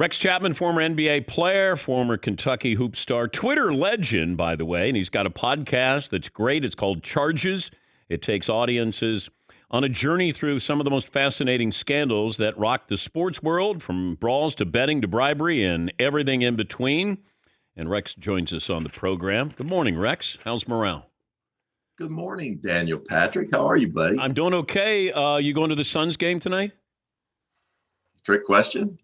Rex Chapman, former NBA player, former Kentucky hoop star, Twitter legend, by the way, and he's got a podcast that's great. It's called Charges. It takes audiences on a journey through some of the most fascinating scandals that rock the sports world, from brawls to betting to bribery and everything in between. And Rex joins us on the program. Good morning, Rex. How's morale? Good morning, Daniel Patrick. How are you, buddy? I'm doing okay. You going to the Suns game tonight? Trick question?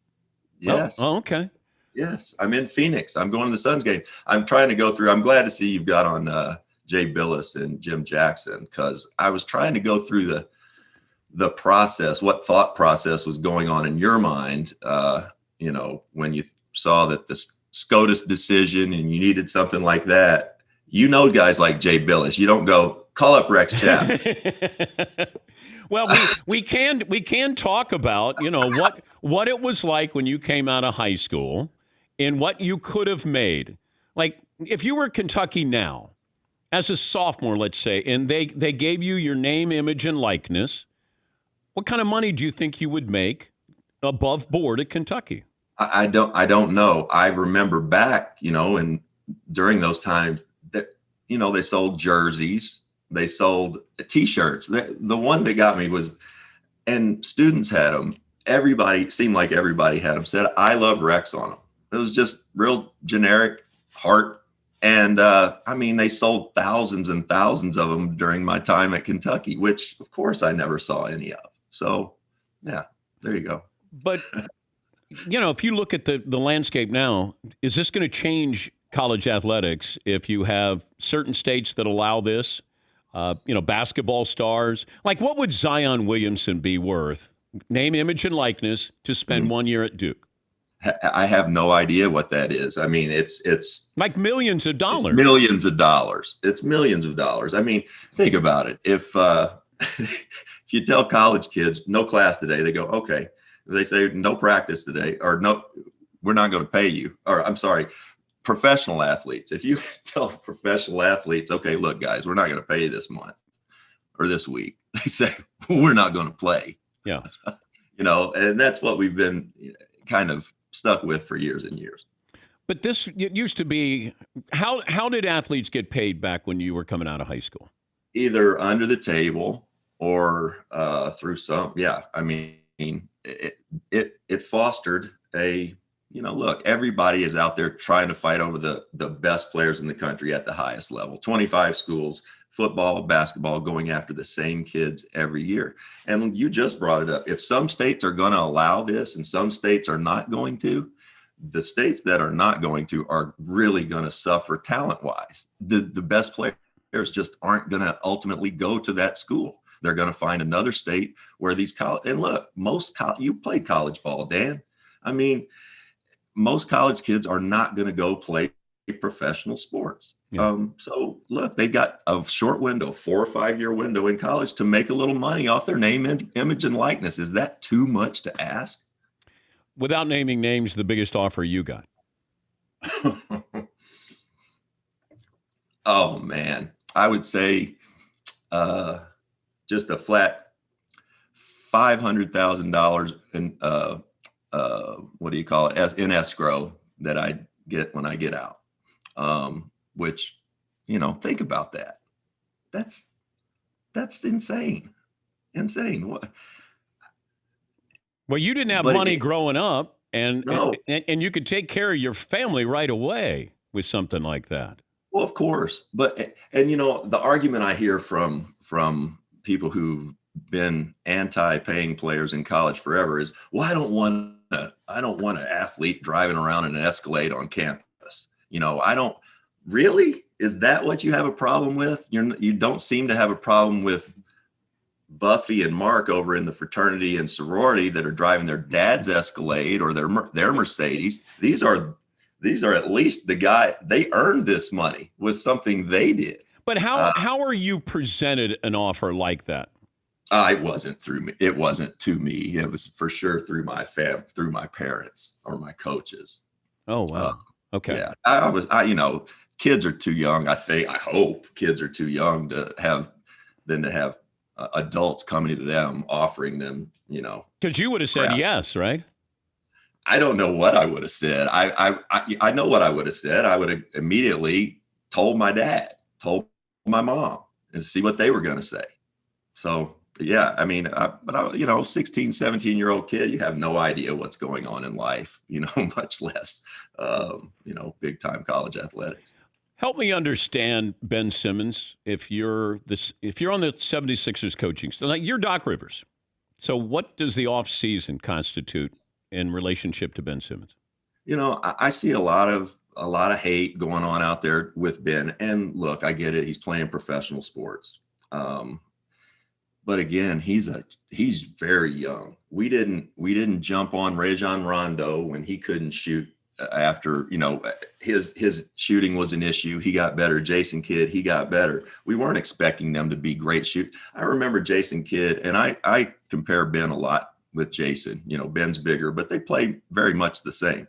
Yes. Oh, okay. Yes, I'm in Phoenix. I'm going to the Suns game. I'm trying to go through. I'm glad to see you've got on Jay Billis and Jim Jackson, because I was trying to go through the process, what thought process was going on in your mind, when you saw that the SCOTUS decision and you needed something like that. Guys like Jay Billis, you don't go, call up Rex Chapman. Well, we can talk about, what it was like when you came out of high school and what you could have made. Like, if you were Kentucky now, as a sophomore, let's say, and they gave you your name, image, and likeness, what kind of money do you think you would make above board at Kentucky? I don't know. I remember back, and during those times that, they sold jerseys. They sold T-shirts. The one that got me was, and students had them. Seemed like everybody had them. Said, "I love Rex" on them. It was just real generic heart. And they sold thousands and thousands of them during my time at Kentucky, which of course I never saw any of. So yeah, there you go. But, if you look at the landscape now, is this going to change college athletics if you have certain states that allow this? Basketball stars. Like, what would Zion Williamson be worth, name, image, and likeness, to spend 1 year at Duke? I have no idea what that is. It's like millions of dollars. Millions of dollars. It's millions of dollars. Think about it. If if you tell college kids no class today, they go, okay. They say no practice today, or no, we're not going to pay you. Or I'm sorry, professional athletes. If you tell professional athletes, okay, look, guys, we're not going to pay you this month or this week, they say, we're not going to play. Yeah. And that's what we've been kind of stuck with for years and years. But it used to be, how did athletes get paid back when you were coming out of high school? Either under the table or through some, it fostered a, look, everybody is out there trying to fight over the best players in the country at the highest level. 25 schools, football, basketball, going after the same kids every year. And you just brought it up. If some states are going to allow this and some states are not going to, the states that are not going to are really going to suffer talent-wise. The best players just aren't going to ultimately go to that school. They're going to find another state where these college, and look, you played college ball, Dan. Most college kids are not going to go play professional sports. Yeah. So look, they've got a short window, 4 or 5 year window in college to make a little money off their name, image, and likeness. Is that too much to ask? Without naming names, the biggest offer you got? Oh man, I would say just a flat $500,000 in what do you call it, in escrow that I get when I get out. Which, think about that. That's insane. What? Well, you didn't have money growing up, and you could take care of your family right away with something like that. Well, of course. But, the argument I hear from people who've been anti-paying players in college forever is, well, I don't want an athlete driving around in an Escalade on campus. I don't really. Is that what you have a problem with? You don't seem to have a problem with Buffy and Mark over in the fraternity and sorority that are driving their dad's Escalade or their Mercedes. These are at least the guy, they earned this money with something they did. But how are you presented an offer like that? It wasn't through me. It wasn't to me. It was for sure through my through my parents or my coaches. Oh, wow. Okay. Yeah. Kids are too young. I hope kids are too young to have adults coming to them offering them, because you would have said yes, right? I don't know what I would have said. I know what I would have said. I would have immediately told my dad, told my mom, and see what they were going to say. So yeah, I mean, 16, 17-year-old kid, you have no idea what's going on in life, much less, big time college athletics. Help me understand Ben Simmons. If you're on the 76ers coaching staff, like you're Doc Rivers. So what does the off season constitute in relationship to Ben Simmons? I see a lot of hate going on out there with Ben. And look, I get it. He's playing professional sports. But again, he's very young. We didn't jump on Rajon Rondo when he couldn't shoot after, his shooting was an issue. He got better. Jason Kidd, he got better. We weren't expecting them to be great shoot. I remember Jason Kidd, and I compare Ben a lot with Jason. Ben's bigger, but they play very much the same.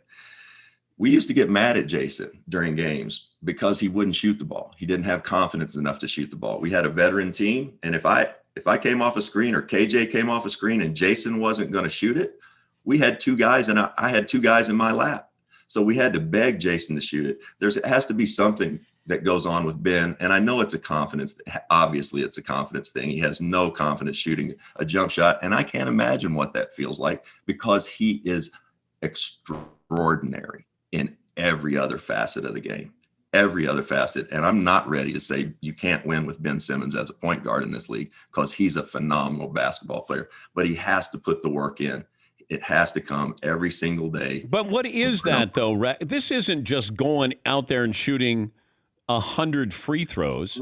We used to get mad at Jason during games because he wouldn't shoot the ball. He didn't have confidence enough to shoot the ball. We had a veteran team, and if I came off a screen or KJ came off a screen and Jason wasn't going to shoot it, we had two guys, and I had two guys in my lap. So we had to beg Jason to shoot it. It has to be something that goes on with Ben. And I know it's a confidence. Obviously, it's a confidence thing. He has no confidence shooting a jump shot. And I can't imagine what that feels like because he is extraordinary in every other facet of the game, every other facet. And I'm not ready to say you can't win with Ben Simmons as a point guard in this league because he's a phenomenal basketball player. But he has to put the work in. It has to come every single day. But what is that, though? This isn't just going out there and shooting 100 free throws.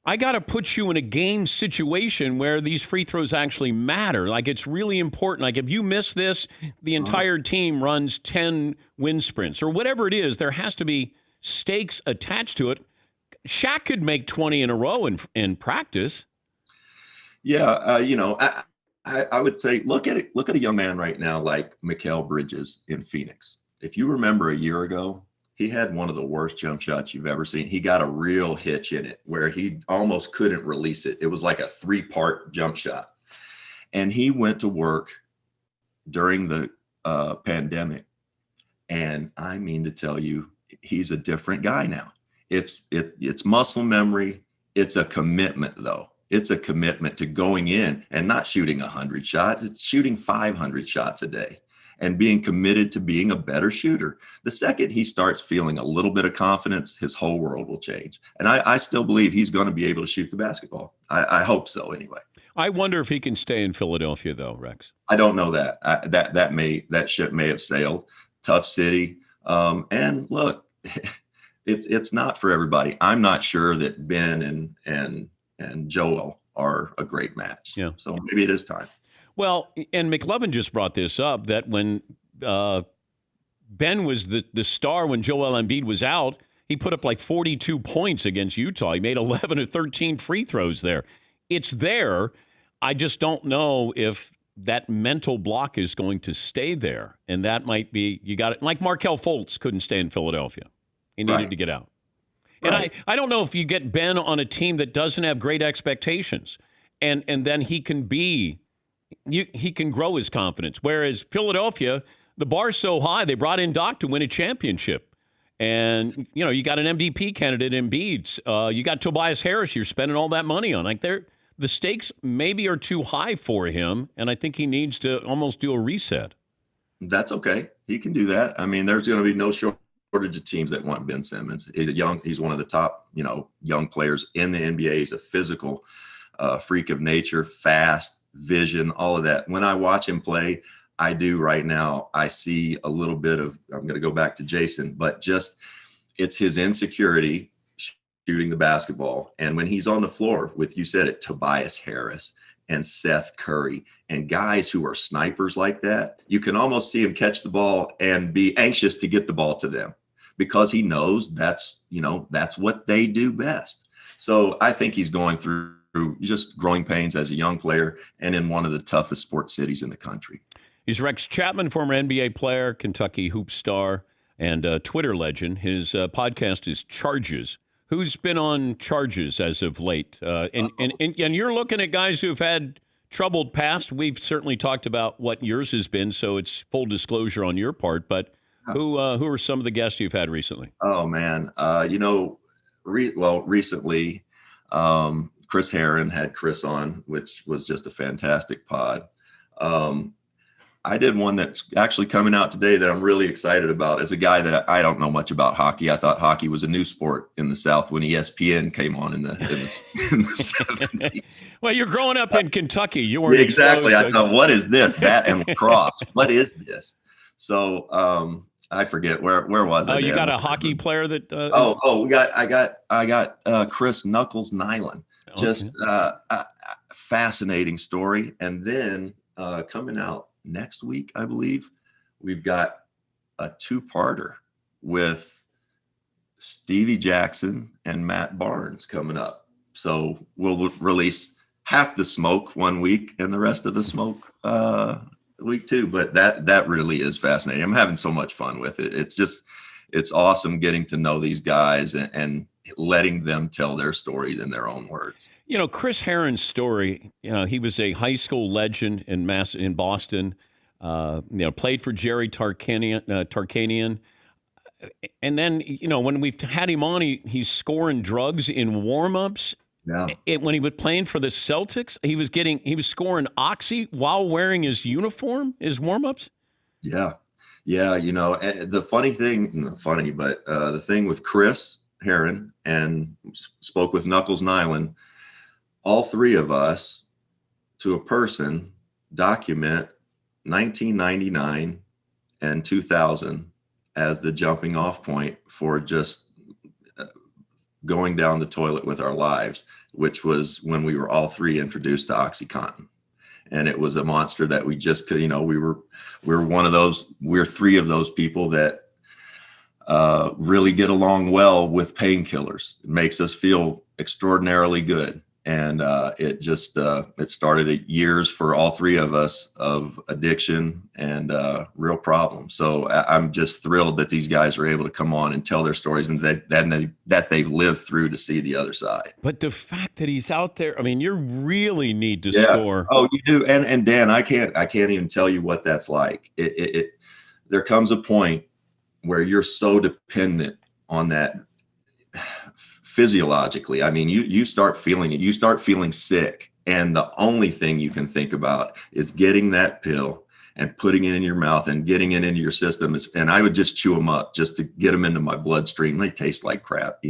I got to put you in a game situation where these free throws actually matter. Like, it's really important. Like, if you miss this, the entire team runs 10 wind sprints or whatever it is. There has to be stakes attached to it. Shaq could make 20 in a row in practice. Yeah, I would say look at a young man right now like Mikal Bridges in Phoenix. If you remember a year ago, he had one of the worst jump shots you've ever seen. He got a real hitch in it where he almost couldn't release it. It was like a 3-part jump shot. And he went to work during the pandemic. And I mean to tell you, he's a different guy now. It's muscle memory. It's a commitment, though. It's a commitment to going in and not shooting 100 shots. It's shooting 500 shots a day and being committed to being a better shooter. The second he starts feeling a little bit of confidence, his whole world will change. And I still believe he's going to be able to shoot the basketball. I hope so anyway. I wonder if he can stay in Philadelphia, though, Rex. I don't know that. That ship may have sailed. Tough city. And look, it's not for everybody. I'm not sure that Ben and Joel are a great match. Yeah. So maybe it is time. Well, and McLovin just brought this up, that when Ben was the star when Joel Embiid was out, he put up like 42 points against Utah. He made 11 or 13 free throws there. It's there. I just don't know if that mental block is going to stay there. And that might be, you got it. Like Markelle Fultz couldn't stay in Philadelphia. He needed to get out. And Right. I don't know if you get Ben on a team that doesn't have great expectations, and then he can grow his confidence. Whereas Philadelphia, the bar's so high, they brought in Doc to win a championship. And, you got an MVP candidate in Embiid. You got Tobias Harris you're spending all that money on. Like, the stakes maybe are too high for him, and I think he needs to almost do a reset. That's okay. He can do that. I mean, there's going to be no shortage of teams that want Ben Simmons. He's one of the top, young players in the NBA. He's a physical freak of nature, fast, vision, all of that. When I watch him play, I do right now, I see a little bit of, I'm going to go back to Jason, but just it's his insecurity shooting the basketball. And when he's on the floor with, you said it, Tobias Harris and Seth Curry and guys who are snipers like that, you can almost see him catch the ball and be anxious to get the ball to them because he knows that's what they do best. So I think he's going through just growing pains as a young player and in one of the toughest sports cities in the country. He's Rex Chapman, former NBA player, Kentucky hoop star, and Twitter legend. His podcast is Charges. Who's been on Charges as of late? And you're looking at guys who've had troubled past. We've certainly talked about what yours has been, so it's full disclosure on your part. But who are some of the guests you've had recently? Oh man, recently, Chris Herron had Chris on, which was just a fantastic pod. I did one that's actually coming out today that I'm really excited about. As a guy that I don't know much about hockey, I thought hockey was a new sport in the South when ESPN came on in the 70s. Well, you're growing up in Kentucky. You weren't Exactly. I exposed thought, what is this? That and lacrosse. What is this? So I forget where was I? Oh, you got a hockey player that? I got Chris Knuckles Nyland. Just a fascinating story. And then coming out next week, I believe, we've got a two-parter with Stevie Jackson and Matt Barnes coming up. So we'll release half the smoke one week and the rest of the smoke week two. But that really is fascinating. I'm having so much fun with it. It's awesome getting to know these guys and letting them tell their stories in their own words. You know, Chris Herron's story, he was a high school legend in Boston, played for Jerry Tarkanian. And then, when we've had him on, he's scoring drugs in warm-ups. Yeah. When he was playing for the Celtics, he was scoring oxy while wearing his uniform, his warm-ups. Yeah. Yeah. The funny thing, not funny, but the thing with Chris Herron and spoke with Knuckles Nyland, all three of us, to a person, document 1999 and 2000 as the jumping off point for just going down the toilet with our lives, which was when we were all three introduced to OxyContin. And it was a monster that we just could, we're three of those people that really get along well with painkillers. It makes us feel extraordinarily good. And it started years for all three of us of addiction and real problems. So I'm just thrilled that these guys are able to come on and tell their stories and that they've lived through to see the other side. But the fact that he's out there, I mean, you really need to score. Oh, you do. And Dan, I can't even tell you what that's like. There comes a point where you're so dependent on that physiologically. I mean, you start feeling it. You start feeling sick. And the only thing you can think about is getting that pill and putting it in your mouth and getting it into your system. And I would just chew them up just to get them into my bloodstream. They taste like crap,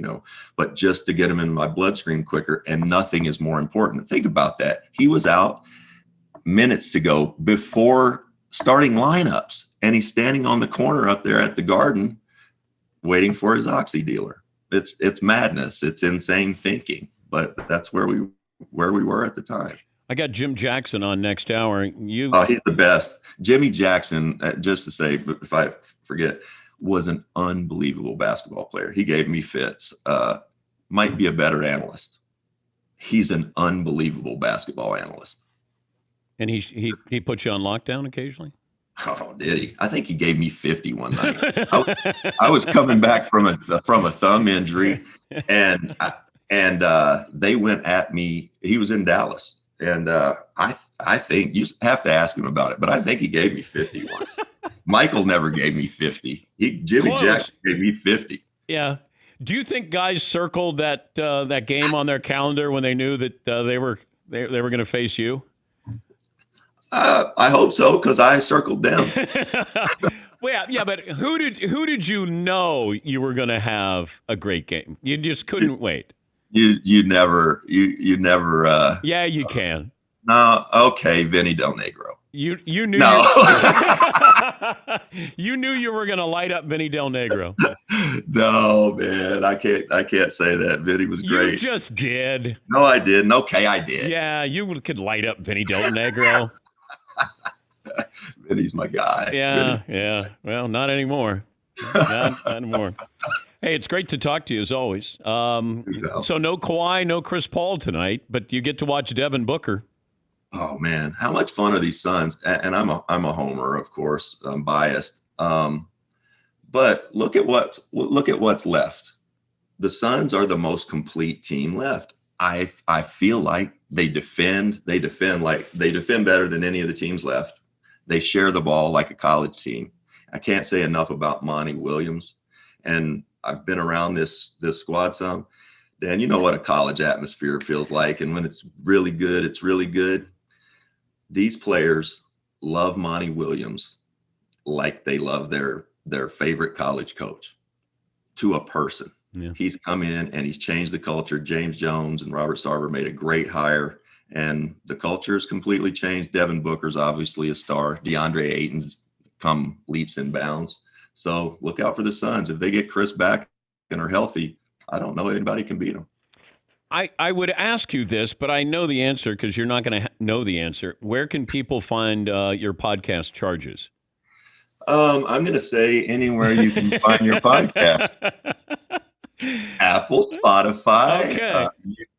but just to get them into my bloodstream quicker. And nothing is more important. Think about that. He was out minutes to go before starting lineups. And he's standing on the corner up there at the Garden waiting for his oxy dealer. It's madness. It's insane thinking, but that's where we were at the time. I got Jim Jackson on next hour. Oh, he's the best. Jimmy Jackson, just to say, if I forget, was an unbelievable basketball player. He gave me fits. Might be a better analyst. He's an unbelievable basketball analyst. And he puts you on lockdown occasionally? Oh, did he? I think he gave me 50 one night. I was coming back from a thumb injury, and they went at me. He was in Dallas, and I think you have to ask him about it, but I think he gave me 50 once. Michael never gave me 50. Jimmy Jackson gave me 50. Yeah. Do you think guys circled that game on their calendar when they knew that they were going to face you? I hope so, because I circled them. Well, yeah, but who did you know you were going to have a great game? You just couldn't wait. You never. Yeah, you can. No, okay, Vinny Del Negro. You knew. No. You knew you were going to light up Vinny Del Negro. No, man, I can't say that. Vinny was great. You just did. No, I didn't. Okay, I did. Yeah, you could light up Vinny Del Negro. Vinny's my guy. Yeah, yeah. Well, not anymore. Not anymore. Hey, it's great to talk to you as always. So no Kawhi, no Chris Paul tonight, but you get to watch Devin Booker. Oh man, how much fun are these Suns? And I'm a homer, of course. I'm biased. But look at what's left. The Suns are the most complete team left. I feel like they defend better than any of the teams left. They share the ball like a college team. I can't say enough about Monty Williams. And I've been around this squad some. Dan, you know what a college atmosphere feels like. And when it's really good, it's really good. These players love Monty Williams like they love their favorite college coach, to a person. Yeah. He's come in and he's changed the culture. James Jones and Robert Sarver made a great hire, and the culture has completely changed. Devin Booker's obviously a star. DeAndre Ayton's come leaps and bounds. So look out for the Suns. If they get Chris back and are healthy, I don't know anybody can beat them. I would ask you this, but I know the answer because you're not going to know the answer. Where can people find your podcast, Charges? I'm going to say anywhere you can find your podcast. Apple, Spotify,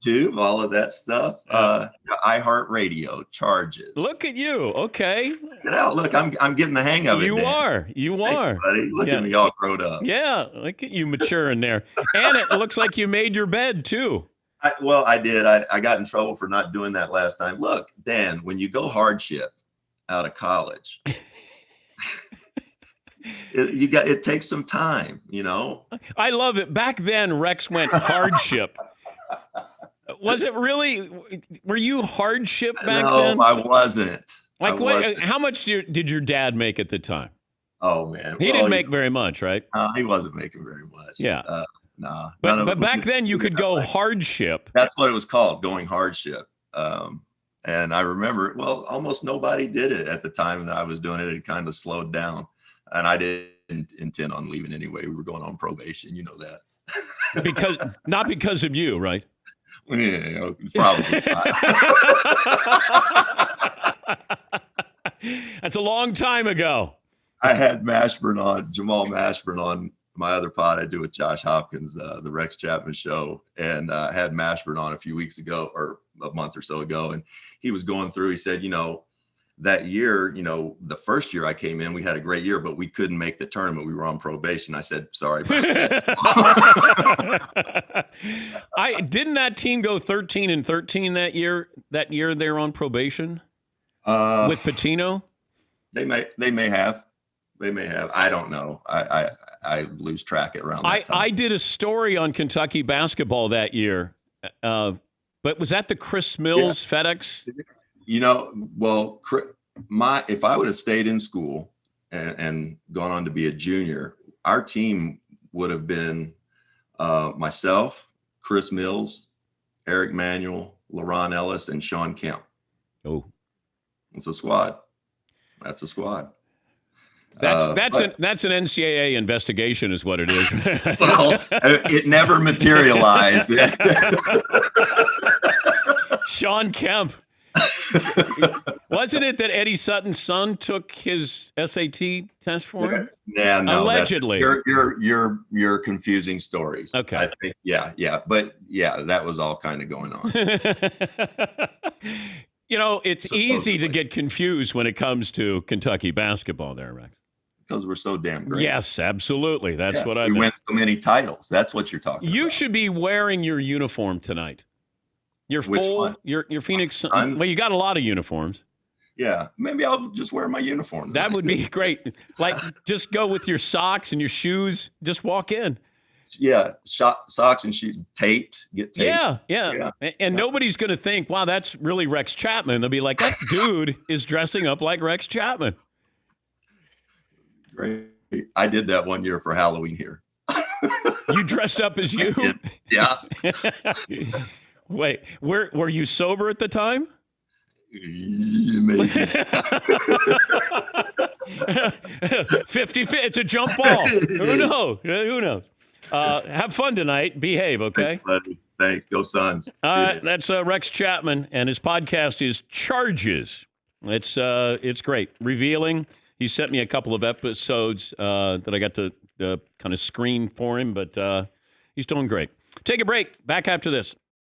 YouTube, all of that stuff. iHeartRadio, Charges. Look at you. Okay. Get out. Look, I'm getting the hang of it. You are. Thanks, buddy. Look at me all grown up. Yeah. Look at you maturing there. And it looks like you made your bed too. I did. I got in trouble for not doing that last time. Look, Dan, when you go hardship out of college, it takes some time, you know. I love it. Back then, Rex went hardship. Was it really? Were you hardship back then? No, I wasn't. How much did your dad make at the time? Oh man, he didn't make very much, right? He wasn't making very much. Yeah. No. But back then, you could go hardship. That's what it was called, going hardship. And I remember, almost nobody did it at the time that I was doing it. It kind of slowed down. And I didn't intend on leaving anyway. We were going on probation. You know that. Not because of you, right? Yeah, probably not. That's a long time ago. I had Jamal Mashburn on my other pod I do with Josh Hopkins, the Rex Chapman show. And I had Mashburn on a few weeks ago, or a month or so ago. And he was going through, he said, that year, the first year I came in, we had a great year, but we couldn't make the tournament. We were on probation. I said, sorry. Didn't that team go 13-13 that year? That year they were on probation with Pitino? They may have. I don't know. I lose track around that time. I did a story on Kentucky basketball that year, but was that the Chris Mills FedEx? If I would have stayed in school and gone on to be a junior, our team would have been myself, Chris Mills, Eric Manuel, LaRon Ellis, and Sean Kemp. Oh, it's a squad. That's a squad. That's an NCAA investigation, is what it is. It never materialized. Sean Kemp. Wasn't it that Eddie Sutton's son took his SAT test for him? Yeah, no. Allegedly. You're confusing stories. Okay. I think, but that was all kind of going on. It's easy to get confused when it comes to Kentucky basketball there, Rex. Because we're so damn great. Yes, absolutely. That's what I meant. We win so many titles. That's what you're talking about. You should be wearing your uniform tonight. Which one? Your Phoenix. Well, you got a lot of uniforms. Yeah, maybe I'll just wear my uniform tonight. That would be great. Just go with your socks and your shoes. Just walk in. Yeah, socks and shoes taped. Get taped. Yeah. And nobody's going to think, wow, that's really Rex Chapman. They'll be like, that dude is dressing up like Rex Chapman. Great. I did that one year for Halloween here. You dressed up as you? Yeah. Wait, were you sober at the time? Maybe. 50-50. It's a jump ball. Who knows? Have fun tonight. Behave, okay? Thanks. Go Suns. That's Rex Chapman, and his podcast is Charges. It's great. Revealing. He sent me a couple of episodes that I got to kind of screen for him, but he's doing great. Take a break. Back after this.